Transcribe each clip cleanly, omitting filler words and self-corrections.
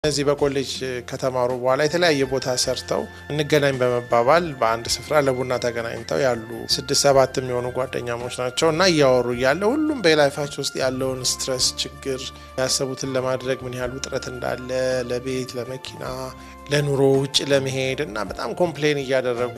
እዚህ በኮሌጅ ከተማሩ በኋላ የተለያየ ቦታ ሰርተው እንገናኝ በመባባል በአንድ ስፍራ ለቡና ተገናኝተው ያሉ 6-7 የሚሆኑ ጓደኛሞች ናቸው እና እያወሩ ያለ ሁሉም በላይፋቸው ውስጥ ያለውን ስትረስ ችግር ያሰቡትን ለማድረግ ምን ያህል ውጥረት እንዳለ ለቤት ለመኪና ለኑሮ ውጭ ለመሄድ እና በጣም ኮምፕሌን እያደረጉ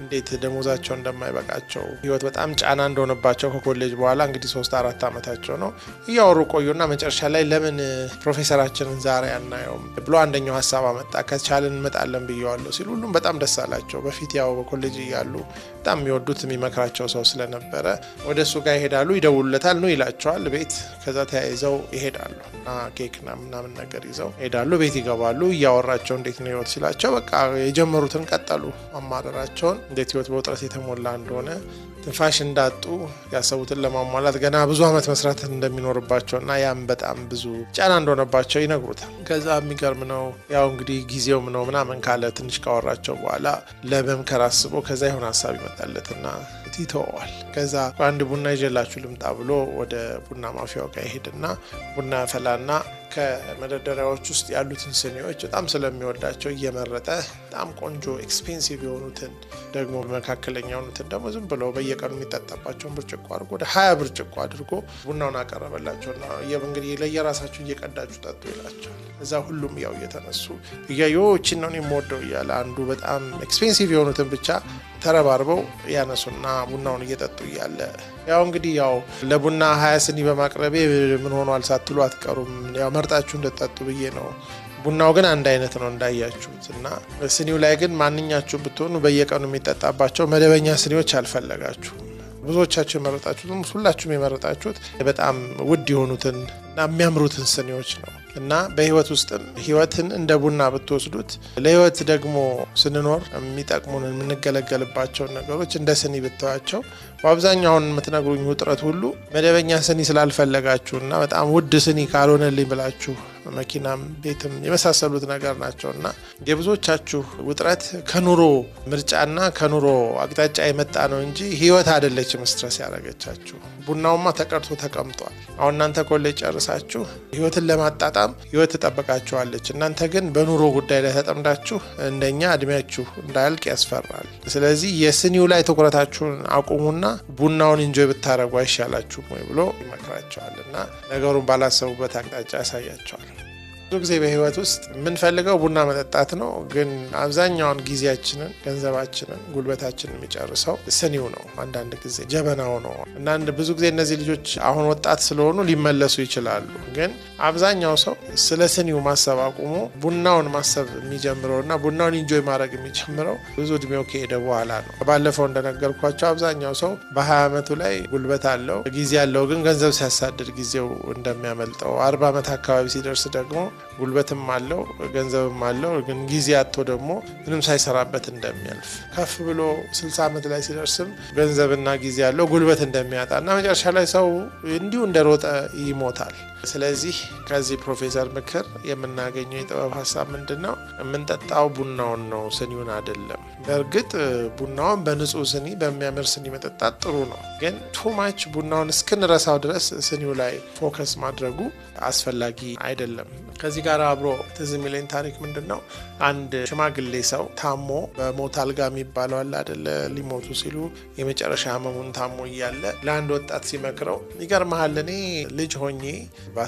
እንዴት ደሞዛቸው እንደማይበቃቸው ህይወት በጣም ጫና እንደሆነባቸው ከኮሌጅ በኋላ እንግዲህ 3-4 አመታቸው ነው እያወሩ ቆዩና መጨረሻ ላይ ለምን ፕሮፌሰራችንን ዛሬ አናየውም ብሎ አንደኛው ሐሳብ አመጣ። ከቻልን እንመጣለን ብየዋለሁ ሲሉ ሁሉም በጣም ደስ አላቸው። በፊት ያው በኮሌጅ እያሉ በጣም የሚወዱት የሚመክራቸው ሰው ስለነበረ ወደሱ ጋር ይሄዳሉ፣ ይደውሉለታል፣ ነው ይላቸዋል ቤት። ከዛ ተያይዘው ይሄዳሉ እና ኬክና ምናምን ነገር ይዘው ይሄዳሉ። ቤት ይገባሉ። እያወራቸው እንዴት ነው ህይወት ሲላቸው በቃ የጀመሩትን ቀጠሉ። አማራራቸውን እንዴት ህይወት በውጥረት የተሞላ እንደሆነ ትንፋሽ እንዳጡ ያሰቡትን ለማሟላት ገና ብዙ አመት መስራት እንደሚኖርባቸውና ያም በጣም ብዙ ጫና እንደሆነባቸው ይነግሩታል። ከዛ የሚገርም ነው ያው እንግዲህ ጊዜው ነው ምናምን ካለ ትንሽ ካወራቸው በኋላ ለመምከር አስቦ ከዛ የሆነ ሀሳብ ይመጣለትና ይተዋል። ከዛ አንድ ቡና ይዤላችሁ ልምጣ ብሎ ወደ ቡና ማፊያው ጋር ይሄድና ቡና ፈላና ከመደርደሪያዎች ውስጥ ያሉትን ስኒዎች በጣም ስለሚወዳቸው እየመረጠ በጣም ቆንጆ ኤክስፔንሲቭ የሆኑትን ደግሞ መካከለኛ የሆኑትን ደግሞ ዝም ብሎ በየቀኑ የሚጠጣባቸውን ብርጭቆ አድርጎ ወደ 20 ብርጭቆ አድርጎ ቡናውን አቀረበላቸውና እንግዲህ ለየራሳችሁ እየቀዳችሁ ጠጡ ይላቸዋል። እዛ ሁሉም ያው እየተነሱ እቺን ነው የምወደው እያለ አንዱ በጣም ኤክስፔንሲቭ የሆኑትን ብቻ ተረባርበው ያነሱና ቡናውን እየጠጡ እያለ ያው እንግዲህ ያው ለቡና 20 ስኒ በማቅረቤ ምን ሆኗል ሳትሉ አትቀሩም፣ ያው መርጣችሁ እንደጠጡ ብዬ ነው። ቡናው ግን አንድ አይነት ነው እንዳያችሁት እና ስኒው ላይ ግን ማንኛችሁ ብትሆኑ በየቀኑ የሚጠጣባቸው መደበኛ ስኒዎች አልፈለጋችሁም። ብዙዎቻችሁ የመረጣችሁት ሁላችሁም የመረጣችሁት በጣም ውድ የሆኑትን እና የሚያምሩትን ስኒዎች ነው። እና በህይወት ውስጥም ህይወትን እንደ ቡና ብትወስዱት ለህይወት ደግሞ ስንኖር የሚጠቅሙን የምንገለገልባቸውን ነገሮች እንደ ስኒ ብትዋቸው በአብዛኛው የምትነግሩኝ ውጥረት ሁሉ መደበኛ ስኒ ስላልፈለጋችሁና በጣም ውድ ስኒ ካልሆነልኝ ብላችሁ መኪናም ቤትም የመሳሰሉት ነገር ናቸውና የብዙዎቻችሁ ውጥረት ከኑሮ ምርጫና ከኑሮ አቅጣጫ የመጣ ነው እንጂ ህይወት አይደለችም ስትረስ ያደረገቻችሁ። ቡናውማ ተቀርቶ ተቀምጧል። አሁን እናንተ ኮሌጅ ጨርሳችሁ ህይወትን ለማጣጣም ህይወት ትጠብቃችኋለች። እናንተ ግን በኑሮ ጉዳይ ላይ ተጠምዳችሁ እንደኛ እድሜያችሁ እንዳያልቅ ያስፈራል። ስለዚህ የስኒው ላይ ትኩረታችሁን አቁሙና ቡናውን ኢንጆይ ብታረጉ አይሻላችሁም ወይ ብሎ ይመክራቸዋልና ነገሩን ባላሰቡበት አቅጣጫ ያሳያቸዋል። ብዙ ጊዜ በህይወት ውስጥ የምንፈልገው ቡና መጠጣት ነው፣ ግን አብዛኛውን ጊዜያችንን፣ ገንዘባችንን፣ ጉልበታችንን የሚጨርሰው ስኒው ነው። አንዳንድ ጊዜ ጀበናው ነው እና ብዙ ጊዜ እነዚህ ልጆች አሁን ወጣት ስለሆኑ ሊመለሱ ይችላሉ፣ ግን አብዛኛው ሰው ስለ ስኒው ማሰብ አቁሞ ቡናውን ማሰብ የሚጀምረው እና ቡናውን ኢንጆይ ማድረግ የሚጀምረው ብዙ እድሜው ከሄደ በኋላ ነው። ባለፈው እንደነገርኳቸው አብዛኛው ሰው በ20 አመቱ ላይ ጉልበት አለው፣ ጊዜ አለው፣ ግን ገንዘብ ሲያሳድድ ጊዜው እንደሚያመልጠው 40 አመት አካባቢ ሲደርስ ደግሞ ጉልበትም አለው ገንዘብም አለው፣ ግን ጊዜ አጥቶ ደግሞ ምንም ሳይሰራበት እንደሚያልፍ፣ ከፍ ብሎ 60 አመት ላይ ሲደርስም ገንዘብና ጊዜ ያለው ጉልበት እንደሚያጣና መጨረሻ ላይ ሰው እንዲሁ እንደሮጠ ይሞታል። ስለዚህ ከዚህ ፕሮፌሰር ምክር የምናገኘው የጥበብ ሀሳብ ምንድነው? የምንጠጣው ቡናውን ነው፣ ስኒውን አይደለም። በእርግጥ ቡናውን በንጹህ ስኒ በሚያምር ስኒ መጠጣት ጥሩ ነው፣ ግን ቱማች ቡናውን እስክንረሳው ድረስ ስኒው ላይ ፎከስ ማድረጉ አስፈላጊ አይደለም። ከዚህ ጋር አብሮ ትዝ የሚለኝ ታሪክ ምንድነው? አንድ ሽማግሌ ሰው ታሞ በሞት አልጋ የሚባለው አለ አይደለ? ሊሞቱ ሲሉ የመጨረሻ ህመሙን ታሞ እያለ ለአንድ ወጣት ሲመክረው ይገርምሃል፣ እኔ ልጅ ሆኜ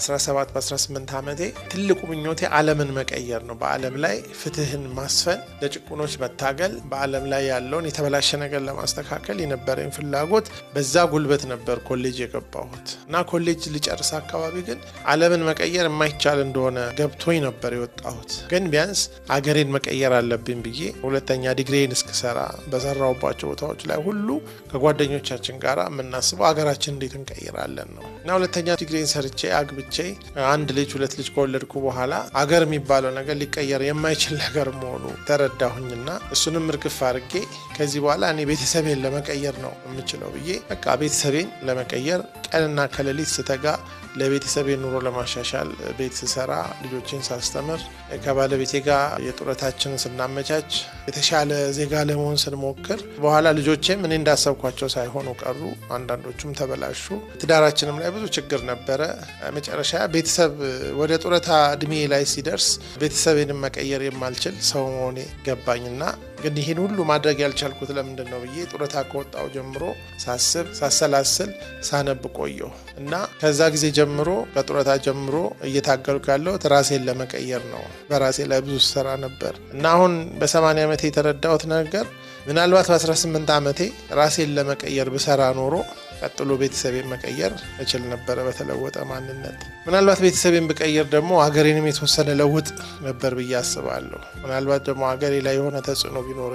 በ17-18 ዓመቴ ትልቁ ምኞቴ ዓለምን መቀየር ነው። በዓለም ላይ ፍትህን ማስፈን፣ ለጭቁኖች መታገል፣ በዓለም ላይ ያለውን የተበላሸ ነገር ለማስተካከል የነበረኝ ፍላጎት በዛ ጉልበት ነበር ኮሌጅ የገባሁት እና ኮሌጅ ልጨርስ አካባቢ ግን ዓለምን መቀየር የማይቻል እንደሆነ ገብቶኝ ነበር የወጣሁት። ግን ቢያንስ አገሬን መቀየር አለብኝ ብዬ ሁለተኛ ዲግሪን እስክሰራ በሰራውባቸው ቦታዎች ላይ ሁሉ ከጓደኞቻችን ጋር የምናስበው አገራችን እንዴት እንቀይራለን ነው እና ሁለተኛ ዲግሪን ሰርቼ አግብቼ 1 ልጅ 2 ልጅ ከወለድኩ በኋላ አገር የሚባለው ነገር ሊቀየር የማይችል ነገር መሆኑ ተረዳሁኝና እሱንም እርግፍ አድርጌ ከዚህ በኋላ እኔ ቤተሰቤን ለመቀየር ነው የምችለው ብዬ በቃ ቤተሰቤን ለመቀየር ቀንና ከሌሊት ስተጋ ለቤተሰቤ ኑሮ ለማሻሻል ቤት ስሰራ ልጆችን ሳስተምር ከባለቤቴ ጋር የጡረታችንን ስናመቻች የተሻለ ዜጋ ለመሆን ስንሞክር በኋላ ልጆቼም እኔ እንዳሰብኳቸው ሳይሆኑ ቀሩ። አንዳንዶቹም ተበላሹ። ትዳራችንም ላይ ብዙ ችግር ነበረ። መጨረሻ ቤተሰብ ወደ ጡረታ እድሜ ላይ ሲደርስ ቤተሰቤን መቀየር የማልችል ሰው መሆኔ ገባኝና ግን ይሄን ሁሉ ማድረግ ያልቻልኩት ለምንድነው ብዬ ጡረታ ከወጣው ጀምሮ ሳስብ ሳሰላስል ሳነብ ቆየሁ እና ከዛ ጊዜ ጀምሮ ከጡረታ ጀምሮ እየታገልኩ ያለው ራሴን ለመቀየር ነው። በራሴ ላይ ብዙ ስራ ነበር እና አሁን በ80 ዓመቴ የተረዳሁት ነገር ምናልባት በ18 ዓመቴ ራሴን ለመቀየር ብሰራ ኖሮ ቀጥሎ ቤተሰቤን መቀየር እችል ነበር በተለወጠ ማንነት። ምናልባት ቤተሰቤን ብቀየር ደግሞ ሀገሬንም የተወሰነ ለውጥ ነበር ብዬ አስባለሁ። ምናልባት ደግሞ ሀገሬ ላይ የሆነ ተጽዕኖ ቢኖር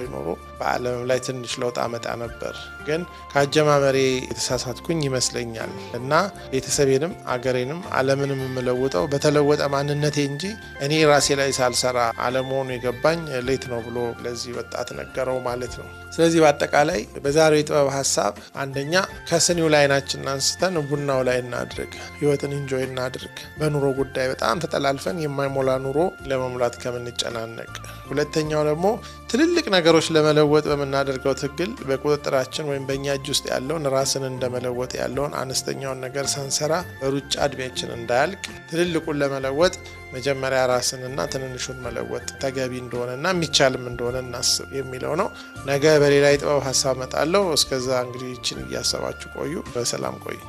በዓለም ላይ ትንሽ ለውጥ አመጣ ነበር። ግን ከአጀማመሬ የተሳሳትኩኝ ይመስለኛል እና ቤተሰቤንም ሀገሬንም ዓለምንም የምለውጠው በተለወጠ ማንነቴ እንጂ እኔ ራሴ ላይ ሳልሰራ አለመሆኑ የገባኝ ሌት ነው ብሎ ለዚህ ወጣት ነገረው ማለት ነው። ስለዚህ በአጠቃላይ በዛሬው የጥበብ ሐሳብ አንደኛ ከስኒው ላይ አይናችንን አንስተን ቡናው ላይ እናድርግ፣ ህይወትን ኢንጆይ እናድርግ። በኑሮ ጉዳይ በጣም ተጠላልፈን የማይሞላ ኑሮ ለመሙላት ከምንጨናነቅ። ሁለተኛው ደግሞ ትልልቅ ነገሮች ለመለወጥ በመናደርገው ትግል በቁጥጥራችን ወይም በእኛ እጅ ውስጥ ያለውን ራስን እንደመለወጥ ያለውን አነስተኛውን ነገር ሳንሰራ በሩጫ እድሜያችን እንዳያልቅ ትልልቁን ለመለወጥ መጀመሪያ ራስንና ትንንሹን መለወጥ ተገቢ እንደሆነና የሚቻልም እንደሆነ እናስብ የሚለው ነው። ነገ በሌላ የጥበብ ሐሳብ መጣለው። እስከዛ እንግዲህ እቺን እያሰባችሁ ቆዩ። በሰላም ቆዩ።